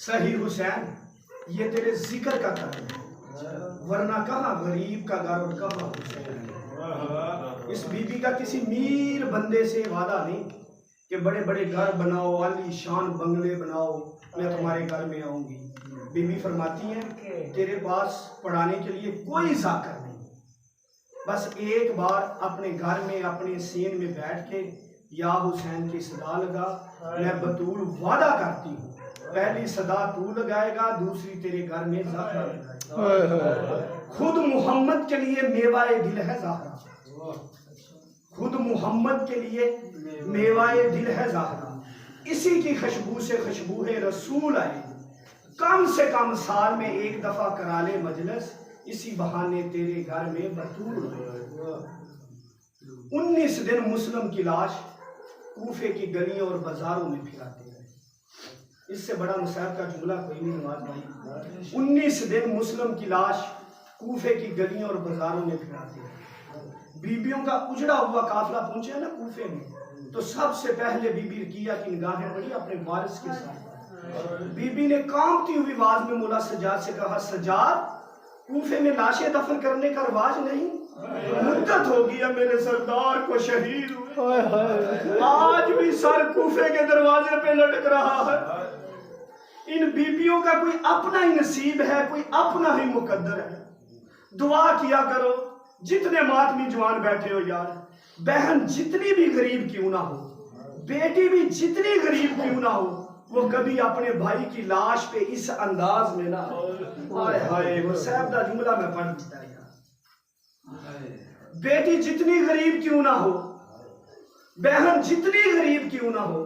صحیح حسین یہ تیرے ذکر کا کرم ہے، ورنہ کہاں غریب کا گھر اور کہاں حسین ہے۔ اس بی بی کا کسی میر بندے سے وعدہ نہیں کہ بڑے بڑے گھر بناؤ، عالی شان بنگلے بناؤ، میں تمہارے گھر میں آؤں گی۔ بی بی فرماتی ہیں تیرے پاس پڑھانے کے لیے کوئی ذاکر نہیں، بس ایک بار اپنے گھر میں اپنے سین میں بیٹھ کے یا حسین کی صدا لگا، میں بطول وعدہ کرتی ہوں پہلی صدا تو لگائے گا، دوسری تیرے گھر میں زہرا لگائے گا۔ خود محمد کے لیے میوائے دل ہے زہرا، خود محمد کے لیے میوائے دل ہے زہرا، اسی کی خوشبو سے خوشبو رسول آئے، کم سے کم سال میں ایک دفعہ کرا لے مجلس، اسی بہانے تیرے گھر میں بطول ہوئے۔ 19 دن مسلم کی لاش کوفے کی گلیوں اور بازاروں میں پھراتے رہے۔ اس سے بڑا مصیبت کا جملہ کوئی نہیں نواز بھائی۔ 19 دن مسلم کی لاش کوفے کی گلیوں اور بازاروں میں پھراتے رہے۔ بیبیوں کا اجڑا ہوا قافلہ پہنچا نا کوفے میں، تو سب سے پہلے بی بی رقیہ کی نگاہیں پڑی اپنے وارث کے ساتھ۔ بی بی نے کانپتی ہوئی آواز میں مولا سجاد سے کہا، سجاد کوفے میں لاشیں دفن کرنے کا رواج نہیں، مدت ہو گیا میرے سردار کو شہید ہوئے، آج بھی سر کوفے کے دروازے پہ لٹک رہا ہے۔ ان بیبیوں کا کوئی اپنا ہی نصیب ہے، کوئی اپنا ہی مقدر ہے۔ دعا کیا کرو جتنے ماتمی جوان بیٹھے ہو یار، بہن جتنی بھی غریب کیوں نہ ہو، بیٹی بھی جتنی غریب کیوں نہ ہو، وہ کبھی اپنے بھائی کی لاش پہ اس انداز میں نہ ہائے ہائے وہ صاحب دا جملہ میں پڑھ دیتا ہے۔ بیٹی جتنی غریب کیوں نہ ہو، بہن جتنی غریب کیوں نہ ہو،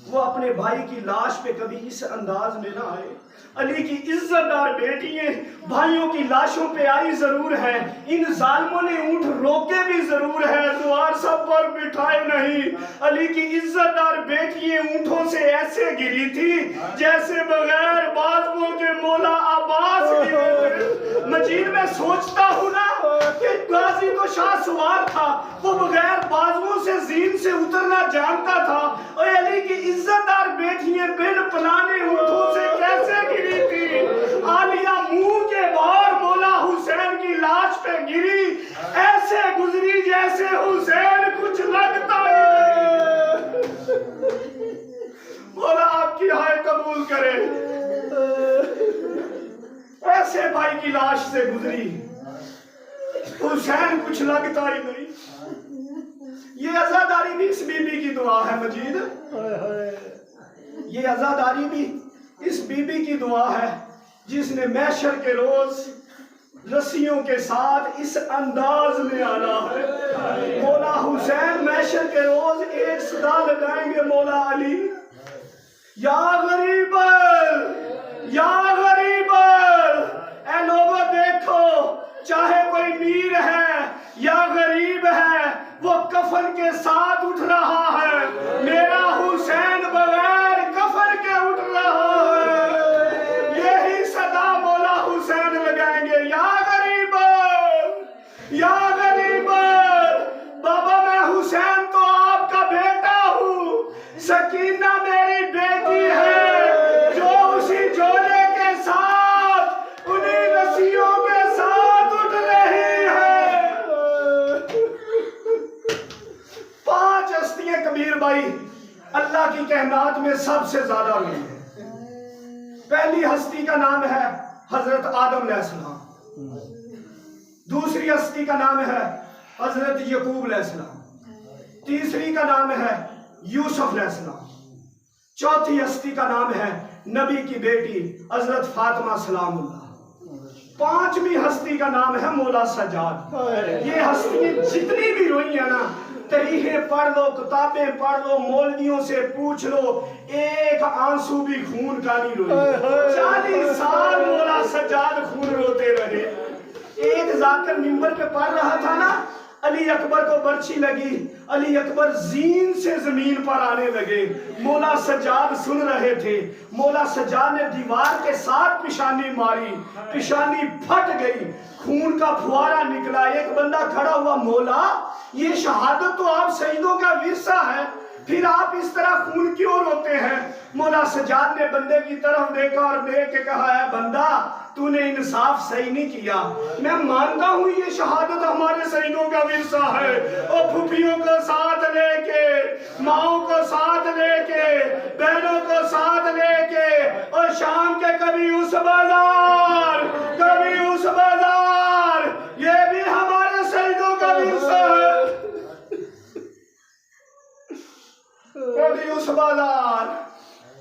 وہ اپنے بھائی کی لاش پہ کبھی اس انداز میں نہ آئے۔ علی کی عزت دار بیٹیاں بھائیوں کی لاشوں پہ آئی ضرور ہے، ان ظالموں نے اونٹ روکے بھی ضرور ہے، دوار سب پر بٹھائے نہیں۔ علی کی عزت دار بیٹیاں اونٹوں سے ایسے گری تھی جیسے بغیر بازوؤں کے مولا عباس گرے تھے۔ مجید میں سوچتا ہوں نا کہ غازی تو شاہ سوار تھا، وہ بغیر بازوؤں سے زین سے اترنا جانتا تھا، اور علی کی عزت دار بیٹیاں بن پلانے اونٹوں سے کیسے گری تھی۔ عالیہ منہ کے بار مولا حسین کی لاش پہ گری، ایسے گزری جیسے حسین کچھ لگتا ہی نہیں۔ مولا آپ کی ہائے قبول کرے، ایسے بھائی کی لاش سے گزری، حسین کچھ لگتا ہی نہیں۔ یہ عزاداری بھی اس بی بی کی دعا ہے مجید، یہ عزاداری بھی اس بی بی کی دعا ہے جس نے محشر کے روز رسیوں کے ساتھ اس انداز میں آنا ہے۔ مولا حسین محشر کے روز ایک صدا لگائیں گے، مولا علی یا غریب یا غریب، اے لوگوں دیکھو چاہے کوئی میر ہے یا غریب ہے، وہ کفن کے ساتھ اٹھ رہا ہے، میرا حسین بغیر کفن کے اٹھ رہا ہے۔ یہی صدا مولا حسین لگائیں گے، یا غریب یا غریب۔ بابا میں حسین تو آپ کا بیٹا ہوں، سکینہ میری بیٹی ہے جو اسی جولے کے ساتھ انہی رسیوں کے ساتھ اٹھ رہی ہے۔ 5 ہستیاں کبیر بھائی اللہ کی کائنات میں سب سے زیادہ روئی ہے۔ پہلی ہستی کا نام ہے حضرت آدم علیہ السلام، دوسری ہستی کا نام ہے حضرت یعقوب علیہ السلام، تیسری کا نام ہے یوسف علیہ السلام، چوتھی ہستی کا نام ہے نبی کی بیٹی حضرت فاطمہ سلام اللہ، 5ویں ہستی کا نام ہے مولا سجاد۔ یہ ہستیاں جتنی بھی روئی ہیں نا، تاریخیں پڑھ لو، کتابیں پڑھ لو، مولویوں سے پوچھ لو، ایک آنسو بھی خون کا نہیں روئی۔ 40 سال مولا سجاد خون روتے رہے۔ ایک ذاکر منبر پہ پڑھ رہا تھا نا، علی اکبر کو برچھی لگی، علی اکبر زین سے زمین پر آنے لگے، مولا سجاد سن رہے تھے، مولا سجاد نے دیوار کے ساتھ پیشانی ماری، پیشانی پھٹ گئی، خون کا پھوارا نکلا۔ ایک بندہ کھڑا ہوا، مولا یہ شہادت تو آپ سیدوں کا ورثہ ہے، پھر آپ اس طرح خون کیوں روتے ہیں؟ مولا سجاد نے بندے کی طرف دیکھا اور دیکھ کے کہا ہے بندہ تو نے انصاف صحیح نہیں کیا، میں مانتا ہوں یہ شہادت ہمارے شہیدوں کا ورثہ ہے، اور پھوپھیوں کو ساتھ لے کے، ماؤں کو ساتھ لے کے، بہنوں کو ساتھ لے کے، اور شام کے کبھی اس بازار کبھی اس بازار، یہ بھی ہمارے شہیدوں کا ورثہ ہے، کبھی اس بازار،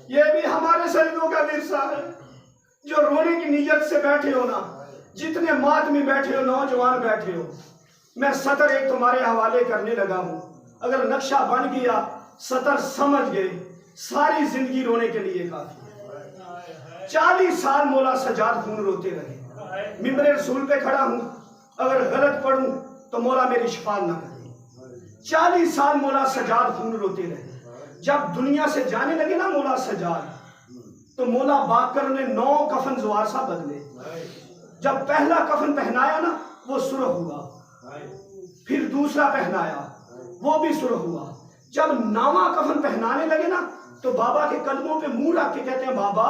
یہ بھی ہمارے شہیدوں کا ورثہ ہے۔ جو رونے کی نیت سے بیٹھے ہو نا، جتنے ماتمی بیٹھے ہو، نوجوان بیٹھے ہو، میں سطر ایک تمہارے حوالے کرنے لگا ہوں، اگر نقشہ بن گیا، سطر سمجھ گئے، ساری زندگی رونے کے لیے کافی ہے۔ 40 سال مولا سجاد خون روتے رہے، ممبر رسول پہ کھڑا ہوں، اگر غلط پڑھوں تو مولا میری شفاعت نہ کرے۔ 40 سال مولا سجاد خون روتے رہے۔ جب دنیا سے جانے لگے نا مولا سجاد، تو مولا باقر نے 9 کفن زوار سا بدلے۔ جب پہلا کفن پہنایا نا وہ سرخ ہوا، پھر دوسرا پہنایا وہ بھی سرخ ہوا۔ جب 9واں کفن پہنانے لگے نا تو بابا کے قدموں پہ منہ رکھ کے کہتے ہیں بابا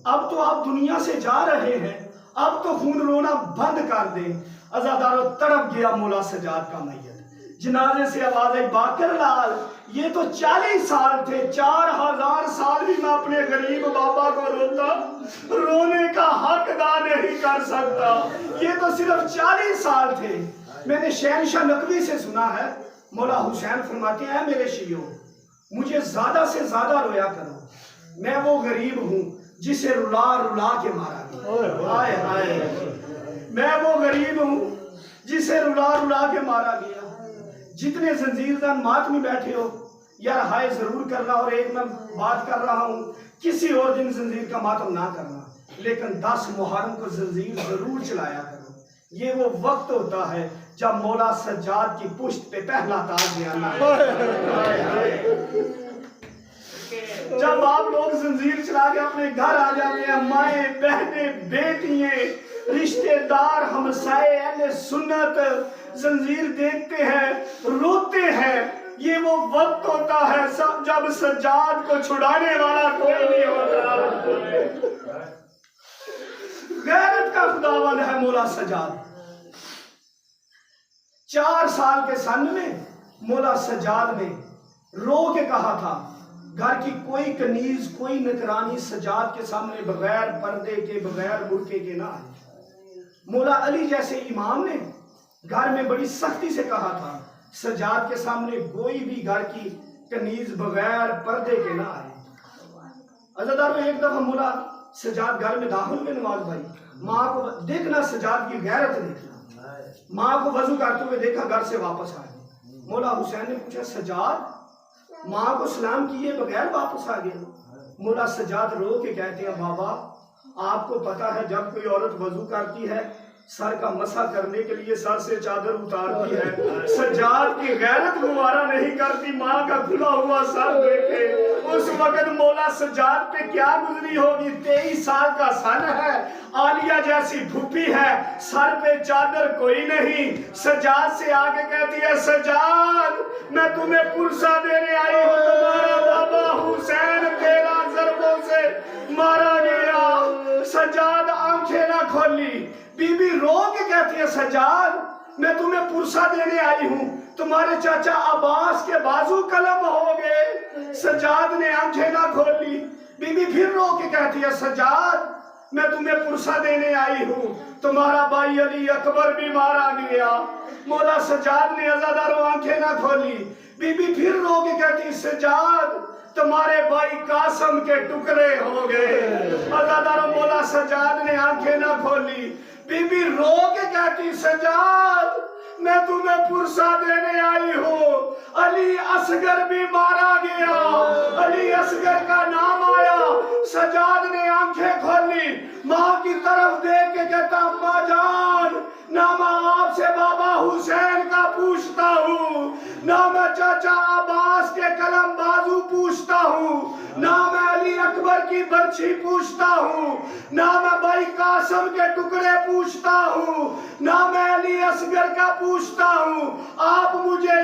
اب تو آپ دنیا سے جا رہے ہیں، اب تو خون رونا بند کر دیں۔ عزادارو تڑپ گیا مولا سجاد کا میت۔ جنازے سے آواز آئی باقر لال یہ تو 40 سال تھے، 4000 سال بھی میں اپنے غریب بابا کو رونے کا حق ادا نہیں کر سکتا، یہ تو صرف 40 سال تھے۔ میں نے شہنشاہ نقوی سے سنا ہے، مولا حسین فرماتے ہیں میرے شیعوں مجھے زیادہ سے زیادہ رویا کرو، میں وہ غریب ہوں جسے رلا رلا کے مارا گیا، ہائے ہائے میں وہ غریب ہوں جسے رلا رلا کے مارا گیا۔ جتنے زنجیر زن ماتمی بیٹھے ہو یار ہائے ضرور کرنا، اور ایک میں بات کر رہا ہوں کسی اور دن زنجیر کا ماتم نہ کرنا، لیکن 10 محرم کو زنجیر ضرور چلایا کرو۔ یہ وہ وقت ہوتا ہے جب مولا سجاد کی پشت پہ پہلا تاج آنا ہے۔ جب آپ لوگ زنجیر چلا کے اپنے گھر آ جاتے ہیں، مائیں بہنیں بیٹیاں رشتے دار ہمسائے اہل سنت زنجیر دیکھتے ہیں روتے ہیں، یہ وہ وقت ہوتا ہے جب سجاد کو چھڑانے والا کوئی نہیں ہوتا۔ غیرت کا خداوند ہے مولا سجاد۔ 4 سال کے سن میں مولا سجاد نے رو کے کہا تھا گھر کی کوئی کنیز کوئی نکرانی سجاد کے سامنے بغیر پردے کے بغیر برقعے کے نہ آئے۔ مولا علی جیسے امام نے گھر میں بڑی سختی سے کہا تھا سجاد کے سامنے کوئی بھی گھر کی کنیز بغیر پردے کے نہ آئے۔ عزادارو ایک دفعہ مولا سجاد گھر میں داخل ہوئے، نواز بھائی ماں کو دیکھنا، سجاد کی غیرت دیکھنا، ماں کو وضو کرتے ہوئے دیکھا گھر سے واپس آئے۔ مولا حسین نے پوچھا سجاد ماں کو سلام کیے بغیر واپس آ گیا؟ مولا سجاد رو کے کہتے ہیں بابا آپ کو پتا ہے جب کوئی عورت وضو کرتی ہے سر کا مسح کرنے کے لیے سر سے چادر اتارتی ہے، سجاد کی غیرت گوارا نہیں کرتی ماں کا کھلا ہوا سر دیکھے۔ اس وقت مولا سجاد پہ کیا گزری ہوگی؟ 23 سال کا سن ہے، عالیہ جیسی پھوپھی ہے، سر پہ چادر کوئی نہیں۔ سجاد سے آگے کہتی ہے سجاد میں تمہیں پرسہ دینے آئی ہوں، تمہارا بابا حسین 13 ضربوں سے مارا گیا۔ سجاد آنکھیں نہ کھولی، بی بی رو کے کہتی ہے سجاد میں تمہیں پرسہ دینے آئی ہوں، تمہارے چاچا عباس کے بازو قلم ہو گئے۔ سجاد نے آنکھیں نہ کھولی، بی بی پھر رو کے کہتی ہے سجاد میں تمہیں پرسہ دینے آئی ہوں، تمہارا بھائی علی اکبر بھی مارا گیا۔ مولا سجاد نے عزادارو آنکھیں نہ کھولی، بی بی پھر رو کے کہتی سجاد تمہارے بھائی قاسم کے ٹکڑے ہو گئے۔ عزادارو مولا سجاد نے آنکھیں نہ کھولی، بی بی رو کے کہتی سجاد میں تمہیں پرسہ دینے آئی ہوں، علی اصغر بھی مارا گیا۔ علی اصغر کا نام آیا، سجاد نے آنکھیں کھولی، ماں کی طرف دیکھ کے کہتا اماں جان نہ میں آپ سے بابا حسین کا پوچھتا ہوں، نہ میں چاچا عباس کے قلم بازو پوچھتا ہوں، نہ میں علی اکبر کی برچھی پوچھتا ہوں، نہ میں بھائی قاسم کے ٹکڑے پوچھتا ہوں، نہ میں علی اصغر کا پوچھتا ہوں۔ آپ مجھے